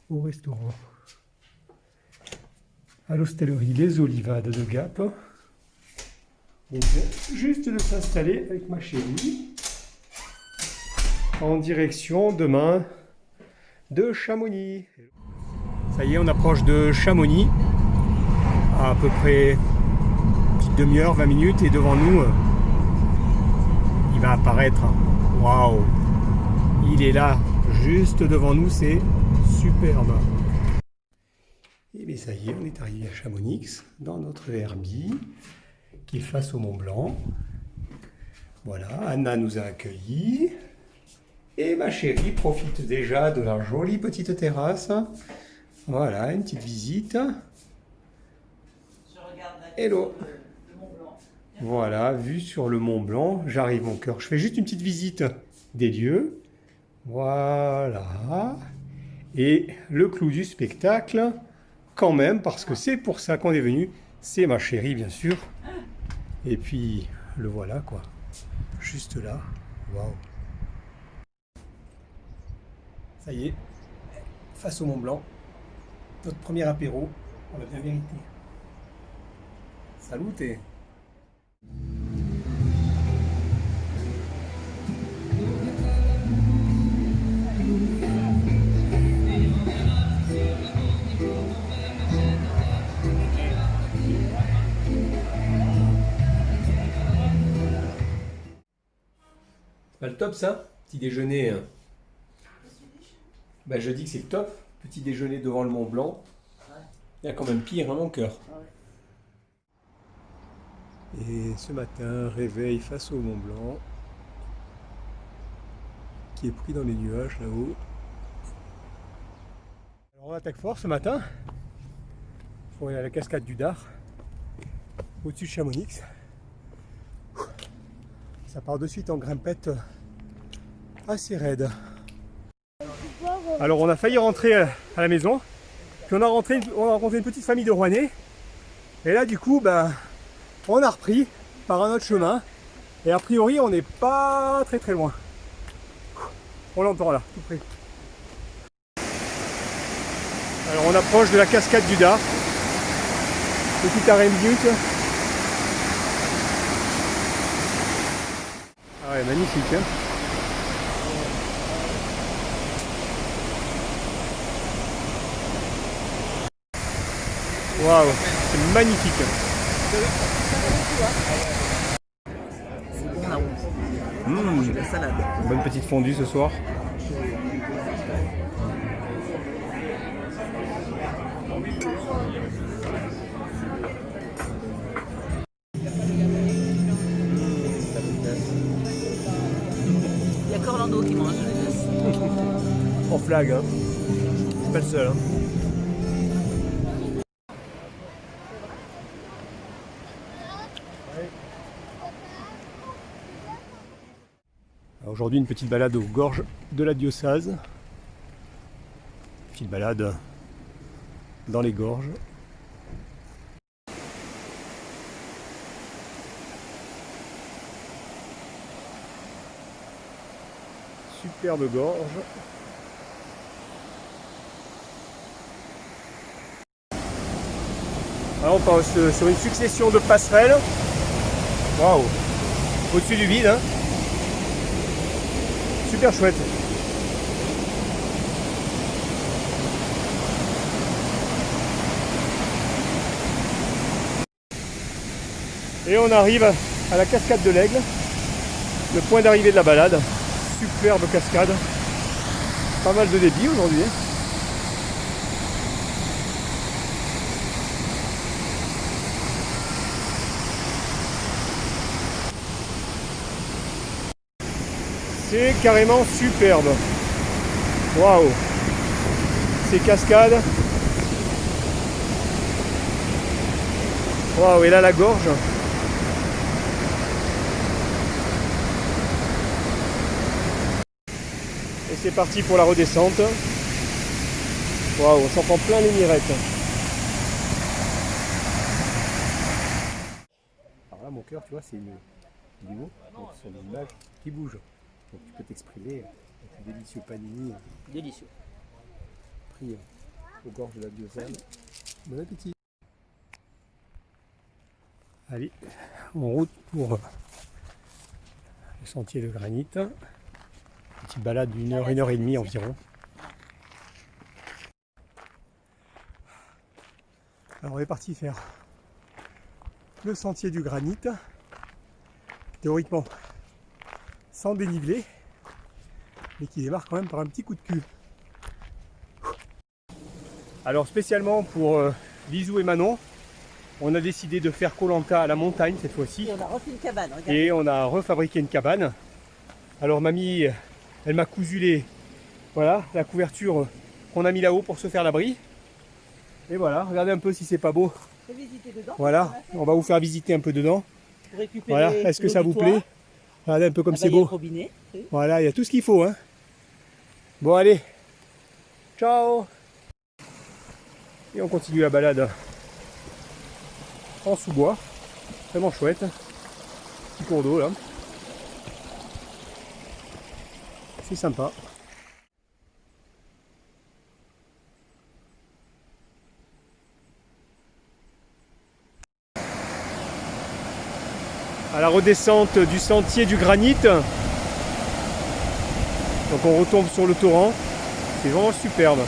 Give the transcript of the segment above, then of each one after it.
au restaurant. À l'hostellerie Les Olivades de Gap. On vient juste de s'installer avec ma chérie en direction demain de Chamonix. Ça y est, on approche de Chamonix à peu près une petite demi-heure, 20 minutes, et devant nous, il va apparaître. Waouh! Il est là, juste devant nous, c'est superbe. Et bien ça y est, on est arrivé à Chamonix, dans notre Airbnb, qui est face au Mont Blanc. Voilà, Anna nous a accueillis. Et ma chérie profite déjà de la jolie petite terrasse. Voilà, une petite visite. Hello. Voilà, vue sur le Mont Blanc. J'arrive mon cœur. Je fais juste une petite visite des lieux. Voilà. Et le clou du spectacle, quand même, parce que c'est pour ça qu'on est venu, c'est ma chérie, bien sûr. Et puis, le voilà, quoi. Juste là. Waouh. Ça y est, face au Mont Blanc, notre premier apéro, on l'a bien mérité. Salute! C'est pas le top ça? Petit déjeuner. Bah, je dis que c'est le top. Petit déjeuner devant le Mont Blanc. Il y a quand même pire, hein, mon cœur. Et ce matin, réveil face au Mont Blanc, qui est pris dans les nuages là-haut. Alors on attaque fort ce matin. On est à la cascade du Dard, au-dessus de Chamonix. Ça part de suite en grimpette assez raide. Alors on a failli rentrer à la maison, puis on a rencontré une petite famille de Rouennais. Et là du coup, on a repris par un autre chemin. Et a priori, on n'est pas très très loin. On l'entend là, tout près. Alors on approche de la cascade du Dard. Petit arrêt minute. Ah ouais, magnifique. Hein. Waouh, c'est magnifique. La salade. Bonne petite fondue ce soir. Il y a Corlando qui mange. En flag, hein. C'est pas le seul. Hein. Aujourd'hui, une petite balade aux gorges de la Diocèse. Petite balade dans les gorges. Superbe gorge. Alors on passe sur une succession de passerelles. Waouh! Au-dessus du vide. Hein. Super chouette. Et on arrive à la cascade de l'Aigle, le point d'arrivée de la balade. Superbe cascade. Pas mal de débit aujourd'hui. C'est carrément superbe. Waouh! Ces cascades. Waouh! Et là la gorge. Et c'est parti pour la redescente. Waouh, on s'en prend plein les mirettes. Alors là, mon cœur, tu vois, c'est une vidéo. Donc, ce sont des images qui bougent. Donc tu peux t'exprimer avec un délicieux panini. Délicieux. Pris aux gorges de la Biosane. Bon appétit. Allez, en route pour le sentier de granit. Petite balade d'une heure, 1h30 environ. Alors on est parti faire le sentier du granit. Théoriquement sans dénivelé, mais qui démarre quand même par un petit coup de cul. Alors spécialement pour Lizou et Manon, on a décidé de faire Koh-Lanta à la montagne cette fois-ci. Et on a refait une cabane, regarde. Et on a refabriqué une cabane. Alors mamie, elle m'a cousu voilà, la couverture qu'on a mis là-haut pour se faire l'abri. Et voilà, regardez un peu si c'est pas beau. Fais visiter dedans. Voilà, on va vous faire visiter un peu dedans. Pour récupérer Voilà, est-ce que ça vous plaît? Regardez un peu comme c'est Il y a beau. le robinet. Oui. Voilà, il y a tout ce qu'il faut. Hein. Bon allez, ciao. Et on continue la balade en sous-bois. Vraiment chouette. Petit cours d'eau là. C'est sympa. À la redescente du sentier du granit. Donc on retombe sur le torrent. C'est vraiment superbe.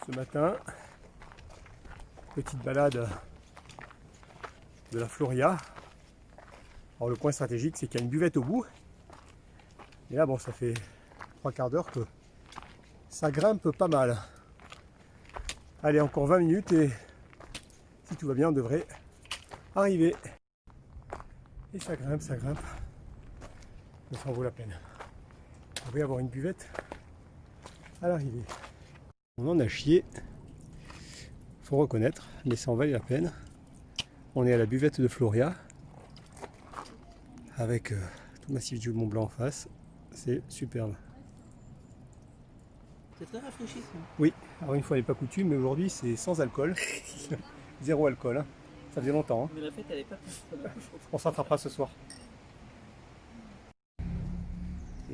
Ce matin, petite balade de la Floria. Alors le point stratégique, c'est qu'il y a une buvette au bout. Et là, bon, ça fait 3/4 d'heure que ça grimpe pas mal. Allez, encore 20 minutes et si tout va bien, on devrait arriver. Et ça grimpe, mais ça en vaut la peine. On va y avoir une buvette à l'arrivée. On en a chié, faut reconnaître, mais ça en valait la peine. On est à la buvette de Floria, avec tout le massif du Mont Blanc en face. C'est superbe. C'est très rafraîchissant. Oui, alors une fois n'est pas coutume, mais aujourd'hui c'est sans alcool. Zéro alcool, hein. Ça faisait longtemps. Hein. Mais la fête, elle est pas plus chaude. On s'attrapera ce soir.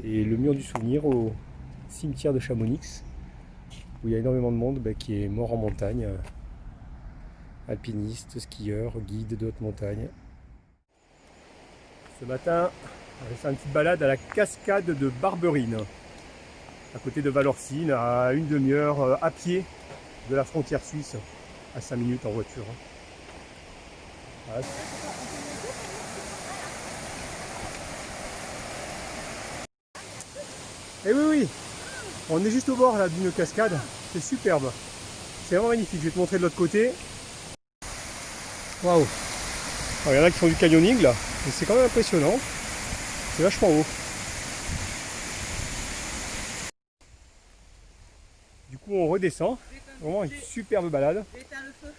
Et le mur du souvenir au cimetière de Chamonix, où il y a énormément de monde qui est mort en montagne. Alpinistes, skieurs, guides de haute montagne. Ce matin, on va faire une petite balade à la cascade de Barberine, à côté de Valorcine, à une demi-heure à pied de la frontière suisse, à 5 minutes en voiture. Voilà. Et oui, oui, on est juste au bord là d'une cascade, c'est superbe, c'est vraiment magnifique. Je vais te montrer de l'autre côté. Waouh! Il y en a qui font du canyoning là, et c'est quand même impressionnant, c'est vachement haut. Du coup on redescend, vraiment une superbe balade. J'ai éteint le feu.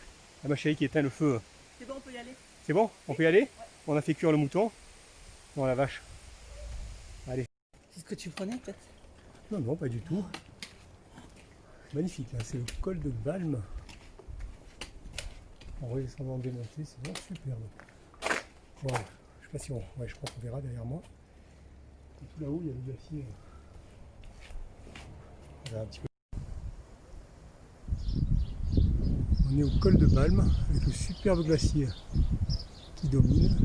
Ah, ma chérie qui éteint le feu. C'est bon, on peut y aller. C'est bon? On peut y aller? On a fait cuire le mouton. Non, la vache. Allez. C'est ce que tu prenais peut-être? Non, non, pas du tout. Magnifique, là, c'est le col de Balme. En redescendant en démonté, c'est vraiment superbe. Wow. Je sais pas si on... Ouais, je crois qu'on verra derrière moi. Et tout là-haut, il y a le glacier. Voilà, un petit peu. On est au col de Balme, avec le superbe glacier qui domine.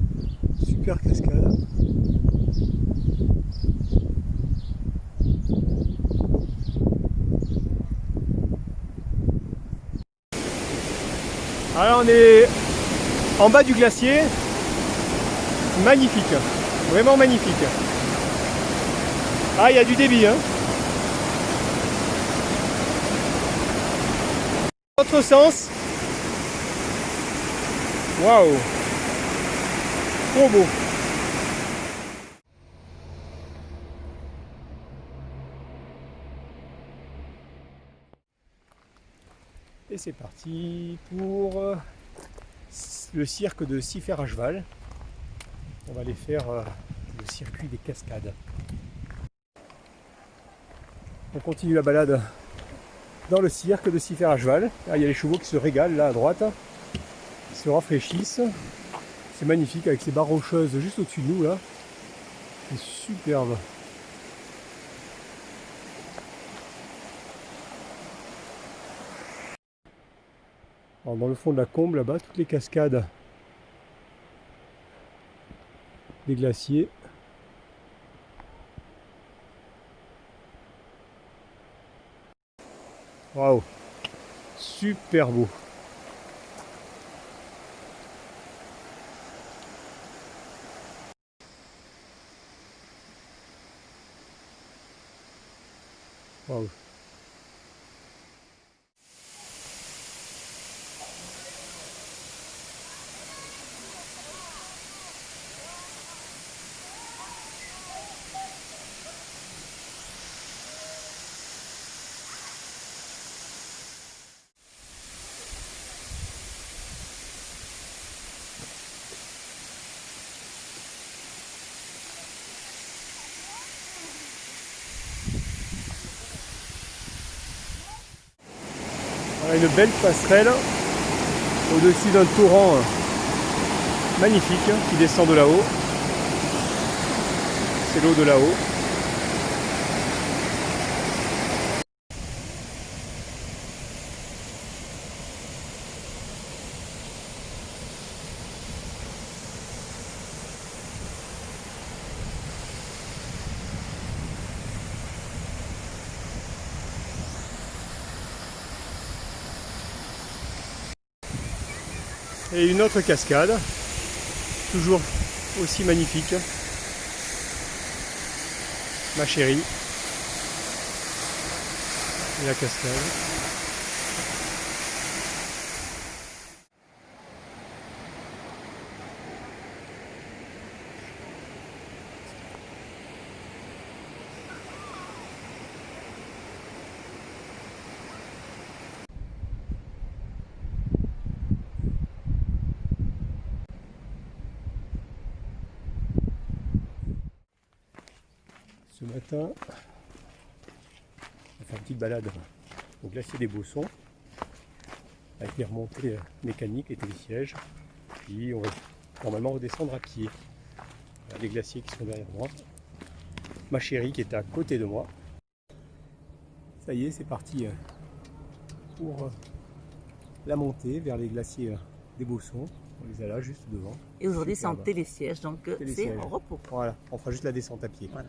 Super cascade. Alors on est en bas du glacier, magnifique, vraiment magnifique. Ah, il y a du débit, hein. Autre sens. Waouh, trop beau. Et c'est parti pour le cirque de Siffert à cheval. On va aller faire le circuit des cascades. On continue la balade dans le cirque de s'y faire à cheval. Ah, il y a les chevaux qui se régalent là à droite, qui se rafraîchissent. C'est magnifique avec ces barres rocheuses juste au-dessus de nous là. C'est superbe. Alors, dans le fond de la combe là-bas, toutes les cascades des glaciers. Waouh, super beau. Waouh. Voilà une belle passerelle au-dessus d'un torrent magnifique qui descend de là-haut. C'est l'eau de là-haut. Et une autre cascade, toujours aussi magnifique. Ma chérie. Et la cascade. Ce matin, on va faire une petite balade au glacier des Bossons avec les remontées mécaniques, les télésièges. Puis on va normalement redescendre à pied. Voilà les glaciers qui sont derrière moi. Ma chérie qui est à côté de moi. Ça y est, c'est parti pour la montée vers les glaciers des Bossons. On les a là juste devant. Et aujourd'hui, c'est en Superbe. télésiège, donc c'est Télésiège. en repos. Voilà, on fera juste la descente à pied. Voilà.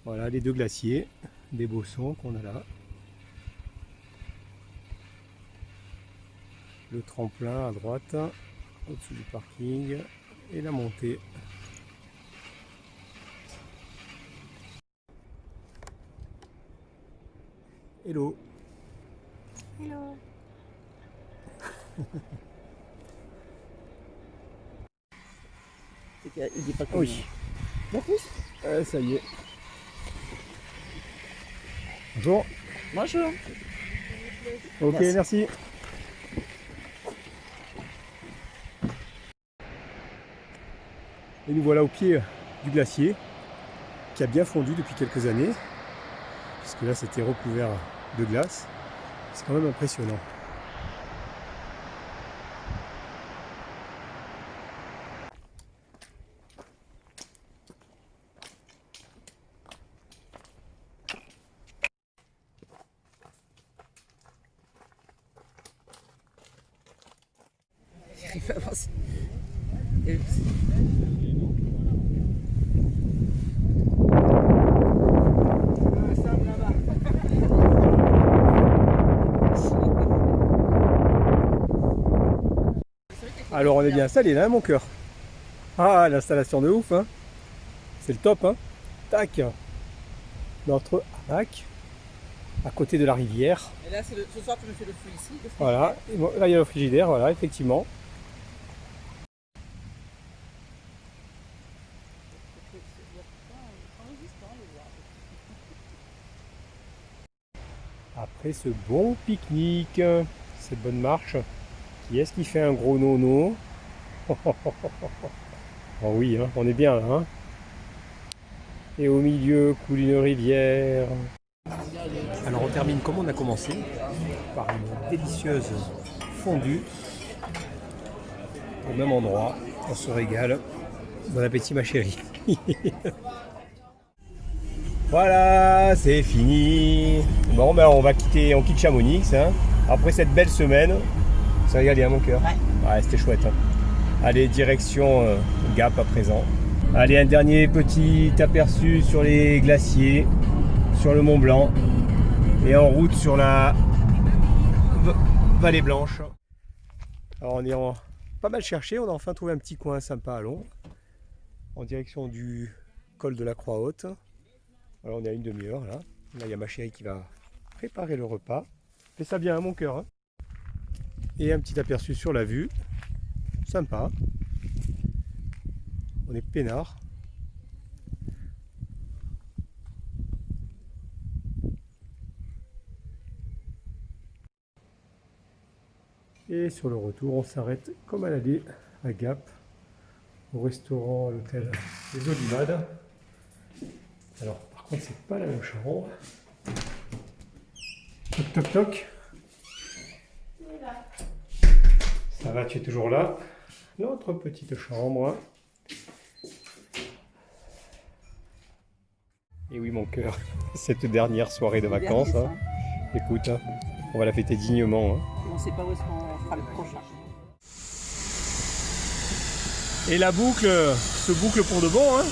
Voilà les deux glaciers des Bossons qu'on a là. Le tremplin à droite, au-dessus du parking, et la montée. Hello. Hello. Il dit pas que Oui. Bon plus. Ça y est. Bonjour. Bonjour. Ok, merci. Et nous voilà au pied du glacier qui a bien fondu depuis quelques années, puisque là c'était recouvert de glace. C'est quand même impressionnant. Il faut avancer. Alors on est bien installé là, mon cœur. Ah, l'installation de ouf, hein. C'est le top, hein. Tac. Notre hamac à côté de la rivière. Et là, ce soir, tu me fais le feu ici. Voilà. Et bon, là il y a le frigidaire, voilà, effectivement. Après ce bon pique-nique, cette bonne marche, qui est-ce qui fait un gros nono? Oh oui, hein, on est bien là. Hein. Et au milieu coule une rivière. Alors on termine comme on a commencé, par une délicieuse fondue. Au même endroit, on se régale. Bon appétit ma chérie. Voilà, c'est fini. Bon ben on quitte Chamonix. Hein. Après cette belle semaine, ça régalé à mon cœur. Ouais, c'était chouette. Hein. Allez, direction Gap à présent. Allez, un dernier petit aperçu sur les glaciers, sur le Mont Blanc et en route sur la Vallée Blanche. Alors on est pas mal cherché, on a enfin trouvé un petit coin sympa à l'ombre en direction du col de la Croix-Haute. Alors on est à une demi-heure là. Là il y a ma chérie qui va préparer le repas. Fais ça bien à mon cœur. Hein. Et un petit aperçu sur la vue. Sympa. On est peinard. Et sur le retour, on s'arrête comme à l'aller à Gap, au restaurant, à l'hôtel Les Olivades. Alors, par contre, c'est pas la même chambre. Toc toc toc. Ça va, tu es toujours là. Notre petite chambre. Et oui, mon cœur, cette dernière soirée de vacances. Hein. Écoute, hein, on va la fêter dignement. Hein. On ne sait pas où est-ce qu'on fera le prochain. Et la boucle se boucle pour de bon. Hein.